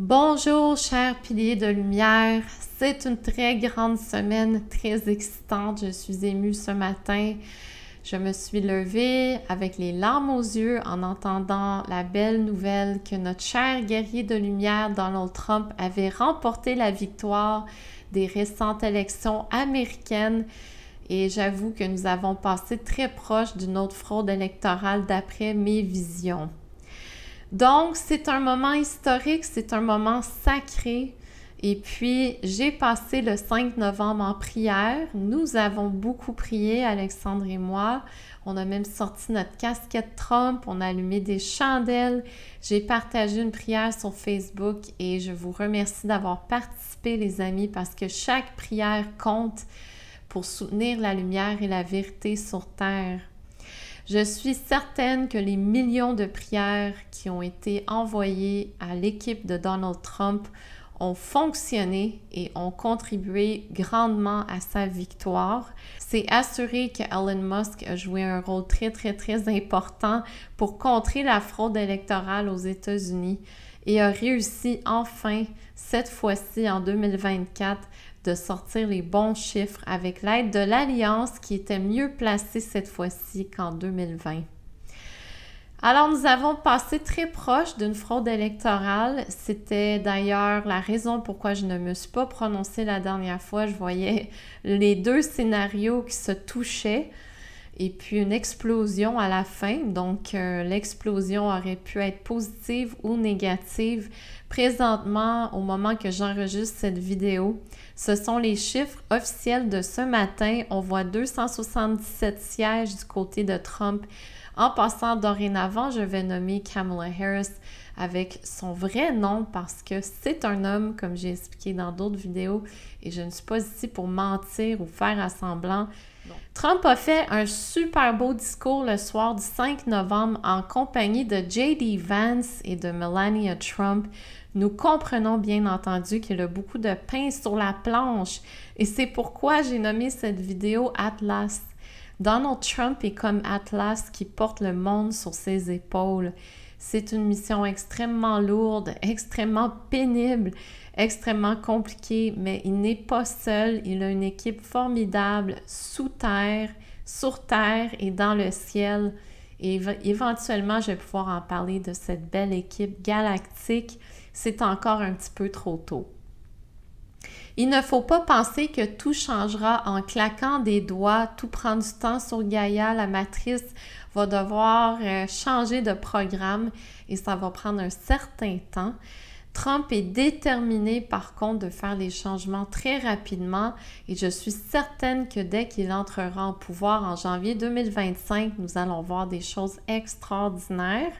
Bonjour, chers piliers de lumière. C'est une très grande semaine, très excitante. Je suis émue ce matin. Je me suis levée avec les larmes aux yeux en entendant la belle nouvelle que notre cher guerrier de lumière, Donald Trump, avait remporté la victoire des récentes élections américaines. Et j'avoue que nous avons passé très proche d'une autre fraude électorale d'après mes visions. Donc, c'est un moment historique, c'est un moment sacré. Et puis, j'ai passé le 5 novembre en prière. Nous avons beaucoup prié, Alexandre et moi. On a même sorti notre casquette Trump, on a allumé des chandelles. J'ai partagé une prière sur Facebook et je vous remercie d'avoir participé, les amis, parce que chaque prière compte pour soutenir la lumière et la vérité sur Terre. Je suis certaine que les millions de prières qui ont été envoyées à l'équipe de Donald Trump ont fonctionné et ont contribué grandement à sa victoire. C'est assuré que Elon Musk a joué un rôle très important pour contrer la fraude électorale aux États-Unis et a réussi enfin, cette fois-ci en 2024, de sortir les bons chiffres avec l'aide de l'Alliance qui était mieux placée cette fois-ci qu'en 2020. Alors, nous avons passé très proche d'une fraude électorale. C'était d'ailleurs la raison pourquoi je ne me suis pas prononcée la dernière fois. Je voyais les deux scénarios qui se touchaient et puis une explosion à la fin. Donc, l'explosion aurait pu être positive ou négative. Présentement, au moment que j'enregistre cette vidéo, ce sont les chiffres officiels de ce matin. On voit 277 sièges du côté de Trump. En passant, dorénavant, je vais nommer Kamala Harris avec son vrai nom parce que c'est un homme, comme j'ai expliqué dans d'autres vidéos, et je ne suis pas ici pour mentir ou faire à semblant. Trump a fait un super beau discours le soir du 5 novembre en compagnie de J.D. Vance et de Melania Trump. Nous comprenons bien entendu qu'il a beaucoup de pain sur la planche et c'est pourquoi j'ai nommé cette vidéo Atlas. Donald Trump est comme Atlas qui porte le monde sur ses épaules. C'est une mission extrêmement lourde, extrêmement pénible, extrêmement compliquée, mais il n'est pas seul. Il a une équipe formidable sous terre, sur terre et dans le ciel. Et éventuellement, je vais pouvoir en parler de cette belle équipe galactique. C'est encore un petit peu trop tôt. Il ne faut pas penser que tout changera en claquant des doigts, tout prend du temps sur Gaïa, la matrice va devoir changer de programme et ça va prendre un certain temps. Trump est déterminé par contre de faire les changements très rapidement et je suis certaine que dès qu'il entrera en pouvoir en janvier 2025, nous allons voir des choses extraordinaires.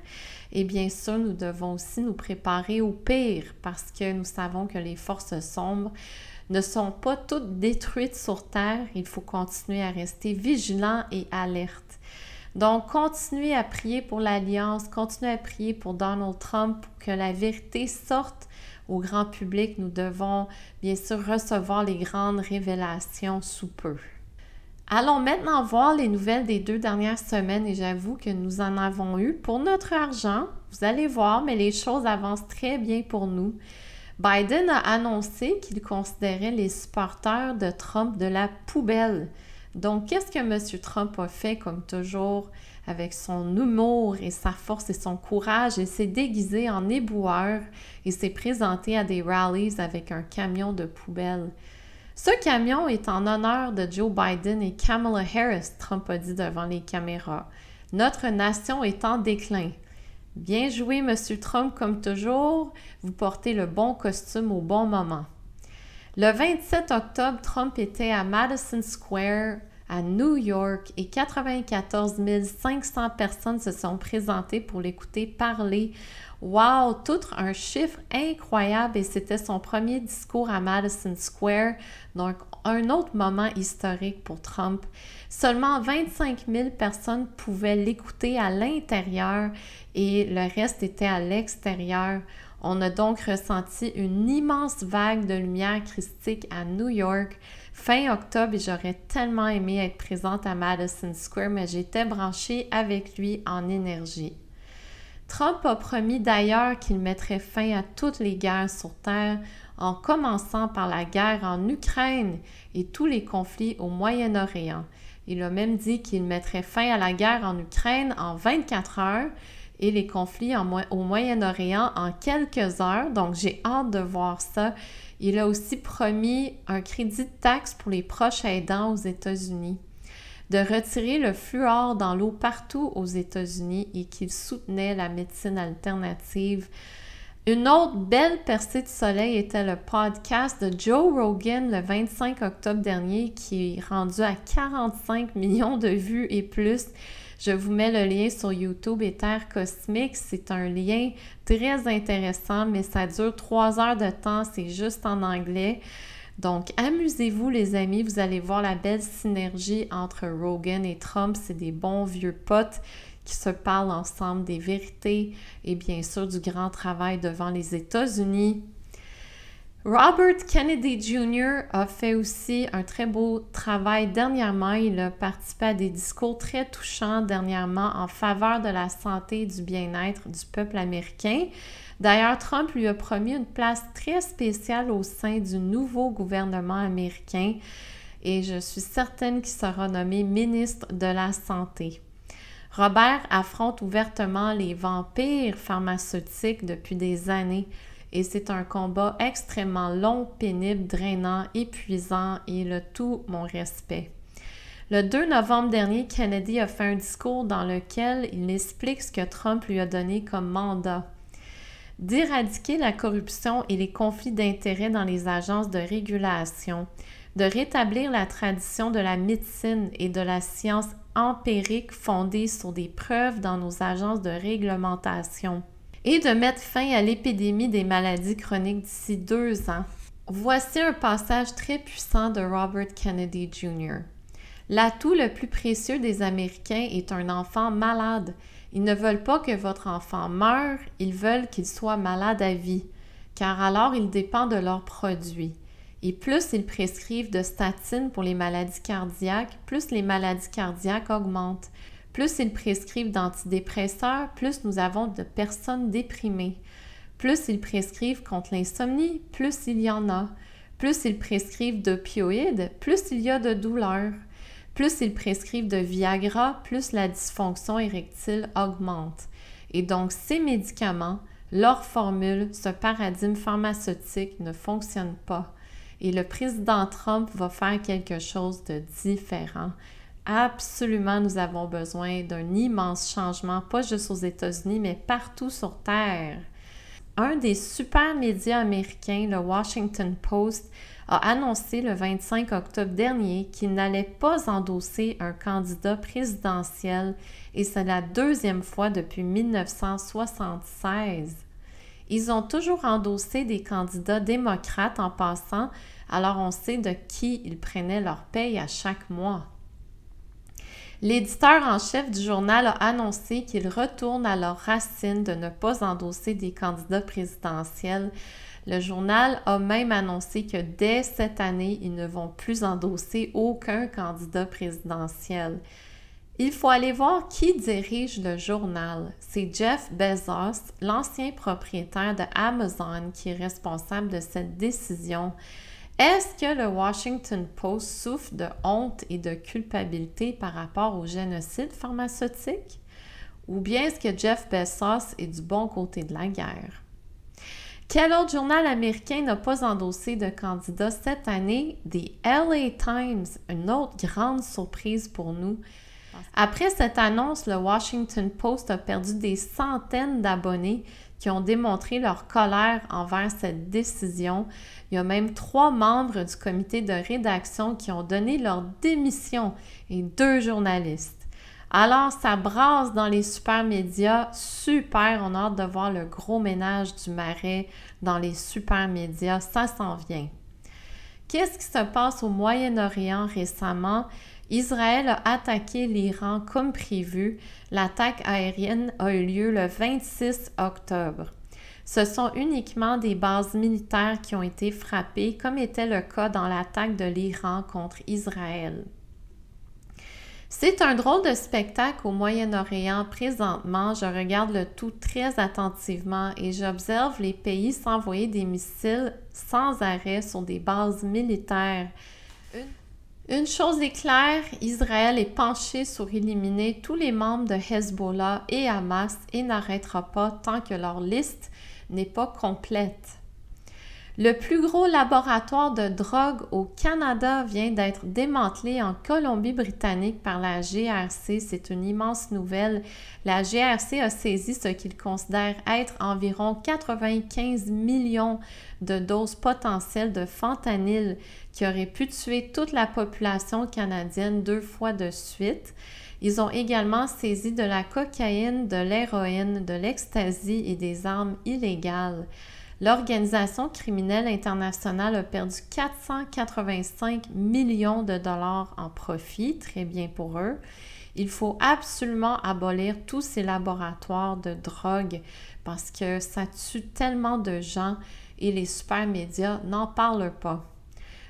Et bien sûr, nous devons aussi nous préparer au pire parce que nous savons que les forces sombres ne sont pas toutes détruites sur Terre. Il faut continuer à rester vigilant et alerte. Donc, continuez à prier pour l'Alliance, continuez à prier pour Donald Trump pour que la vérité sorte au grand public. Nous devons bien sûr recevoir les grandes révélations sous peu. Allons maintenant voir les nouvelles des 2 dernières semaines et j'avoue que nous en avons eu pour notre argent. Vous allez voir, mais les choses avancent très bien pour nous. Biden a annoncé qu'il considérait les supporters de Trump de la poubelle. Donc, qu'est-ce que M. Trump a fait, comme toujours, avec son humour et sa force et son courage? Il s'est déguisé en éboueur et s'est présenté à des rallies avec un camion de poubelle. Ce camion est en honneur de Joe Biden et Kamala Harris, Trump a dit devant les caméras. Notre nation est en déclin. Bien joué, M. Trump, comme toujours. Vous portez le bon costume au bon moment. Le 27 octobre, Trump était à Madison Square, à New York, et 94 500 personnes se sont présentées pour l'écouter parler. Wow! Tout un chiffre incroyable et c'était son premier discours à Madison Square, donc un autre moment historique pour Trump. Seulement 25 000 personnes pouvaient l'écouter à l'intérieur et le reste était à l'extérieur. On a donc ressenti une immense vague de lumière christique à New York fin octobre et j'aurais tellement aimé être présente à Madison Square, mais j'étais branchée avec lui en énergie. Trump a promis d'ailleurs qu'il mettrait fin à toutes les guerres sur Terre, en commençant par la guerre en Ukraine et tous les conflits au Moyen-Orient. Il a même dit qu'il mettrait fin à la guerre en Ukraine en 24 heures et les conflits au Moyen-Orient en quelques heures. Donc, j'ai hâte de voir ça. Il a aussi promis un crédit de taxe pour les proches aidants aux États-Unis, de retirer le fluor dans l'eau partout aux États-Unis et qu'il soutenait la médecine alternative. Une autre belle percée de soleil était le podcast de Joe Rogan le 25 octobre dernier qui est rendu à 45 millions de vues et plus. Je vous mets le lien sur YouTube Éther Cosmique. C'est un lien très intéressant, mais ça dure 3 heures de temps. C'est juste en anglais. Donc, amusez-vous les amis. Vous allez voir la belle synergie entre Rogan et Trump. C'est des bons vieux potes qui se parlent ensemble des vérités et bien sûr du grand travail devant les États-Unis. Robert Kennedy Jr. a fait aussi un très beau travail dernièrement. Il a participé à des discours très touchants dernièrement en faveur de la santé et du bien-être du peuple américain. D'ailleurs, Trump lui a promis une place très spéciale au sein du nouveau gouvernement américain et je suis certaine qu'il sera nommé ministre de la Santé. Robert affronte ouvertement les vampires pharmaceutiques depuis des années. Et c'est un combat extrêmement long, pénible, drainant, épuisant et il a tout mon respect. Le 2 novembre dernier, Kennedy a fait un discours dans lequel il explique ce que Trump lui a donné comme mandat. D'éradiquer la corruption et les conflits d'intérêts dans les agences de régulation, de rétablir la tradition de la médecine et de la science empirique fondée sur des preuves dans nos agences de réglementation, et de mettre fin à l'épidémie des maladies chroniques d'ici 2 ans. Voici un passage très puissant de Robert Kennedy Jr. L'atout le plus précieux des Américains est un enfant malade. Ils ne veulent pas que votre enfant meure, ils veulent qu'il soit malade à vie, car alors il dépend de leurs produits. Et plus ils prescrivent de statines pour les maladies cardiaques, plus les maladies cardiaques augmentent. Plus ils prescrivent d'antidépresseurs, plus nous avons de personnes déprimées. Plus ils prescrivent contre l'insomnie, plus il y en a. Plus ils prescrivent d'opioïdes, plus il y a de douleurs. Plus ils prescrivent de Viagra, plus la dysfonction érectile augmente. Et donc, ces médicaments, leur formule, ce paradigme pharmaceutique ne fonctionne pas. Et le président Trump va faire quelque chose de différent. Absolument, nous avons besoin d'un immense changement, pas juste aux États-Unis, mais partout sur Terre. Un des super médias américains, le Washington Post, a annoncé le 25 octobre dernier qu'il n'allait pas endosser un candidat présidentiel et c'est la 2e fois depuis 1976. Ils ont toujours endossé des candidats démocrates en passant, alors on sait de qui ils prenaient leur paye à chaque mois. L'éditeur en chef du journal a annoncé qu'ils retournent à leurs racines de ne pas endosser des candidats présidentiels. Le journal a même annoncé que dès cette année, ils ne vont plus endosser aucun candidat présidentiel. Il faut aller voir qui dirige le journal. C'est Jeff Bezos, l'ancien propriétaire de Amazon, qui est responsable de cette décision. Est-ce que le Washington Post souffre de honte et de culpabilité par rapport au génocide pharmaceutique? Ou bien est-ce que Jeff Bezos est du bon côté de la guerre? Quel autre journal américain n'a pas endossé de candidat cette année? The LA Times, une autre grande surprise pour nous. Après cette annonce, le Washington Post a perdu des centaines d'abonnés qui ont démontré leur colère envers cette décision. Il y a même 3 membres du comité de rédaction qui ont donné leur démission et 2 journalistes. Alors, ça brasse dans les super médias. Super, on a hâte de voir le gros ménage du marais dans les super médias. Ça s'en vient. Qu'est-ce qui se passe au Moyen-Orient récemment? Israël a attaqué l'Iran comme prévu. L'attaque aérienne a eu lieu le 26 octobre. Ce sont uniquement des bases militaires qui ont été frappées, comme était le cas dans l'attaque de l'Iran contre Israël. C'est un drôle de spectacle au Moyen-Orient présentement. Je regarde le tout très attentivement et j'observe les pays s'envoyer des missiles sans arrêt sur des bases militaires. Une chose est claire, Israël est penché sur éliminer tous les membres de Hezbollah et Hamas et n'arrêtera pas tant que leur liste n'est pas complète. Le plus gros laboratoire de drogue au Canada vient d'être démantelé en Colombie-Britannique par la GRC. C'est une immense nouvelle. La GRC a saisi ce qu'il considère être environ 95 millions de doses potentielles de fentanyl qui auraient pu tuer toute la population canadienne 2 fois de suite. Ils ont également saisi de la cocaïne, de l'héroïne, de l'ecstasy et des armes illégales. L'organisation criminelle internationale a perdu 485 millions de dollars en profit, très bien pour eux. Il faut absolument abolir tous ces laboratoires de drogue parce que ça tue tellement de gens et les super médias n'en parlent pas.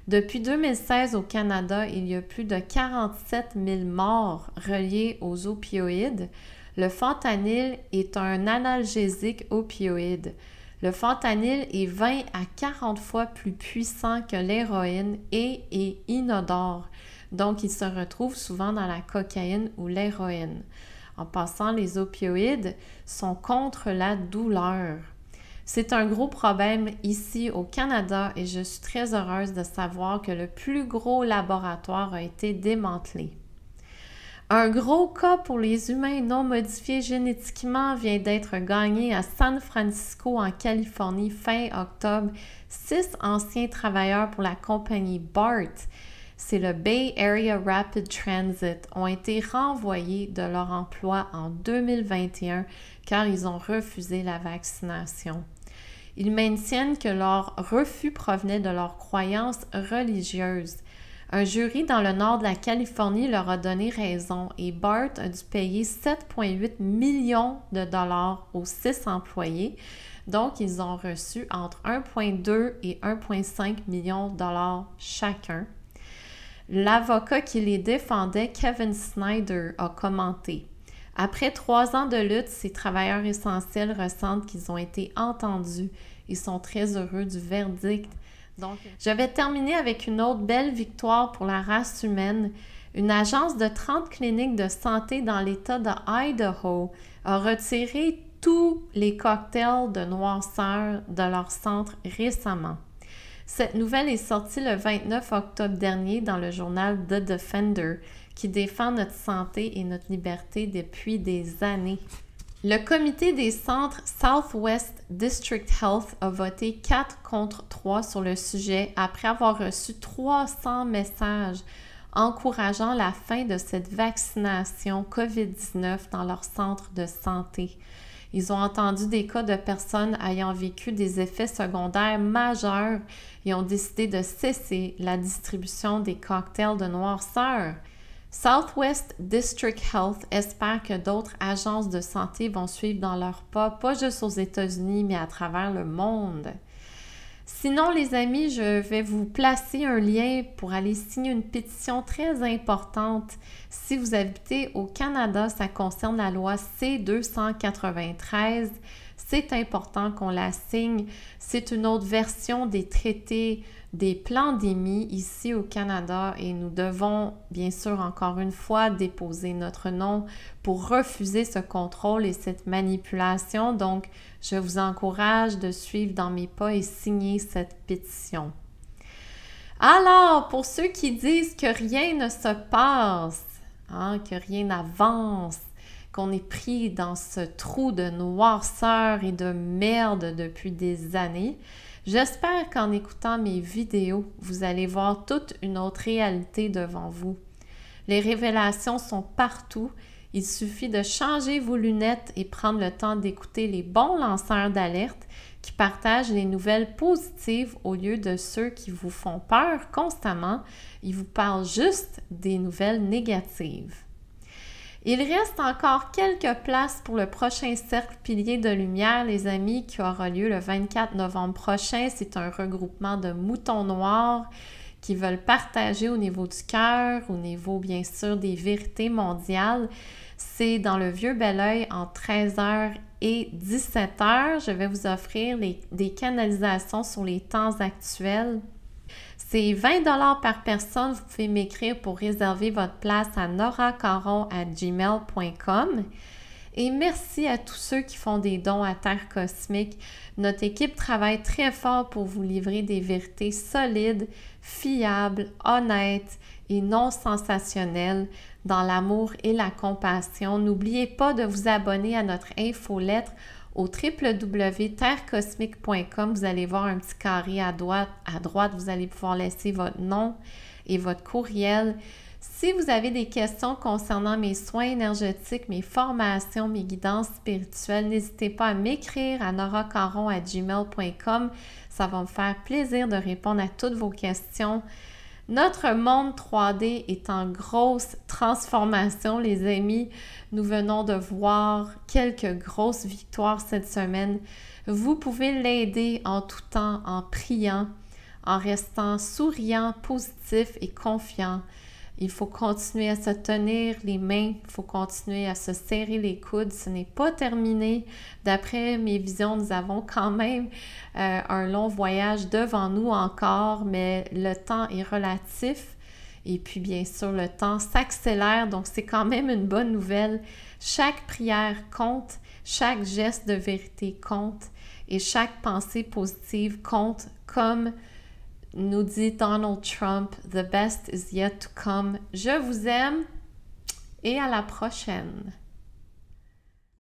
Depuis 2016 au Canada, il y a plus de 47 000 morts reliées aux opioïdes. Le fentanyl est un analgésique opioïde. Le fentanyl est 20 à 40 fois plus puissant que l'héroïne et est inodore. Donc, il se retrouve souvent dans la cocaïne ou l'héroïne. En passant, les opioïdes sont contre la douleur. C'est un gros problème ici au Canada et je suis très heureuse de savoir que le plus gros laboratoire a été démantelé. Un gros cas pour les humains non modifiés génétiquement vient d'être gagné à San Francisco en Californie fin octobre. 6 anciens travailleurs pour la compagnie BART, c'est le Bay Area Rapid Transit, ont été renvoyés de leur emploi en 2021 car ils ont refusé la vaccination. Ils maintiennent que leur refus provenait de leurs croyances religieuses. Un jury dans le nord de la Californie leur a donné raison et BART a dû payer 7,8 millions de dollars aux 6 employés. Donc, ils ont reçu entre 1,2 et 1,5 millions de dollars chacun. L'avocat qui les défendait, Kevin Snyder, a commenté: « Après 3 ans de lutte, ces travailleurs essentiels ressentent qu'ils ont été entendus et sont très heureux du verdict. » Donc, je vais terminer avec une autre belle victoire pour la race humaine. Une agence de 30 cliniques de santé dans l'État de Idaho a retiré tous les cocktails de noirceur de leur centre récemment. Cette nouvelle est sortie le 29 octobre dernier dans le journal The Defender, qui défend notre santé et notre liberté depuis des années. Le comité des centres Southwest District Health a voté 4 contre 3 sur le sujet après avoir reçu 300 messages encourageant la fin de cette vaccination COVID-19 dans leur centre de santé. Ils ont entendu des cas de personnes ayant vécu des effets secondaires majeurs et ont décidé de cesser la distribution des cocktails de noirceur. Southwest District Health espère que d'autres agences de santé vont suivre dans leurs pas juste aux États-Unis, mais à travers le monde. Sinon, les amis, je vais vous placer un lien pour aller signer une pétition très importante. Si vous habitez au Canada, ça concerne la loi C-293. C'est important qu'on la signe. C'est une autre version des traités des pandémies ici au Canada et nous devons bien sûr encore une fois déposer notre nom pour refuser ce contrôle et cette manipulation. Donc, je vous encourage de suivre dans mes pas et signer cette pétition. Alors, pour ceux qui disent que rien ne se passe, que rien n'avance, qu'on est pris dans ce trou de noirceur et de merde depuis des années, j'espère qu'en écoutant mes vidéos, vous allez voir toute une autre réalité devant vous. Les révélations sont partout. Il suffit de changer vos lunettes et prendre le temps d'écouter les bons lanceurs d'alerte qui partagent les nouvelles positives au lieu de ceux qui vous font peur constamment. Ils vous parlent juste des nouvelles négatives. Il reste encore quelques places pour le prochain cercle pilier de lumière, les amis, qui aura lieu le 24 novembre prochain. C'est un regroupement de moutons noirs qui veulent partager au niveau du cœur, au niveau bien sûr des vérités mondiales. C'est dans le Vieux Belleuil entre 13h et 17h. Je vais vous offrir des canalisations sur les temps actuels. C'est 20 $ par personne. Vous pouvez m'écrire pour réserver votre place à noracaron@gmail.com. Et merci à tous ceux qui font des dons à Terre Cosmique. Notre équipe travaille très fort pour vous livrer des vérités solides, fiables, honnêtes et non sensationnelles dans l'amour et la compassion. N'oubliez pas de vous abonner à notre infolettre au www.terrecosmique.com. Vous allez voir un petit carré à droite, vous allez pouvoir laisser votre nom et votre courriel. Si vous avez des questions concernant mes soins énergétiques, mes formations, mes guidances spirituelles, n'hésitez pas à m'écrire à noracaron@gmail.com. Ça va me faire plaisir de répondre à toutes vos questions. Notre monde 3D est en grosse transformation, les amis. Nous venons de voir quelques grosses victoires cette semaine. Vous pouvez l'aider en tout temps, en priant, en restant souriant, positif et confiant. Il faut continuer à se tenir les mains, il faut continuer à se serrer les coudes. Ce n'est pas terminé. D'après mes visions, nous avons quand même un long voyage devant nous encore, mais le temps est relatif. Et puis, bien sûr, le temps s'accélère, donc c'est quand même une bonne nouvelle. Chaque prière compte, chaque geste de vérité compte et chaque pensée positive compte, comme nous dit Donald Trump, « The best is yet to come ». Je vous aime et à la prochaine.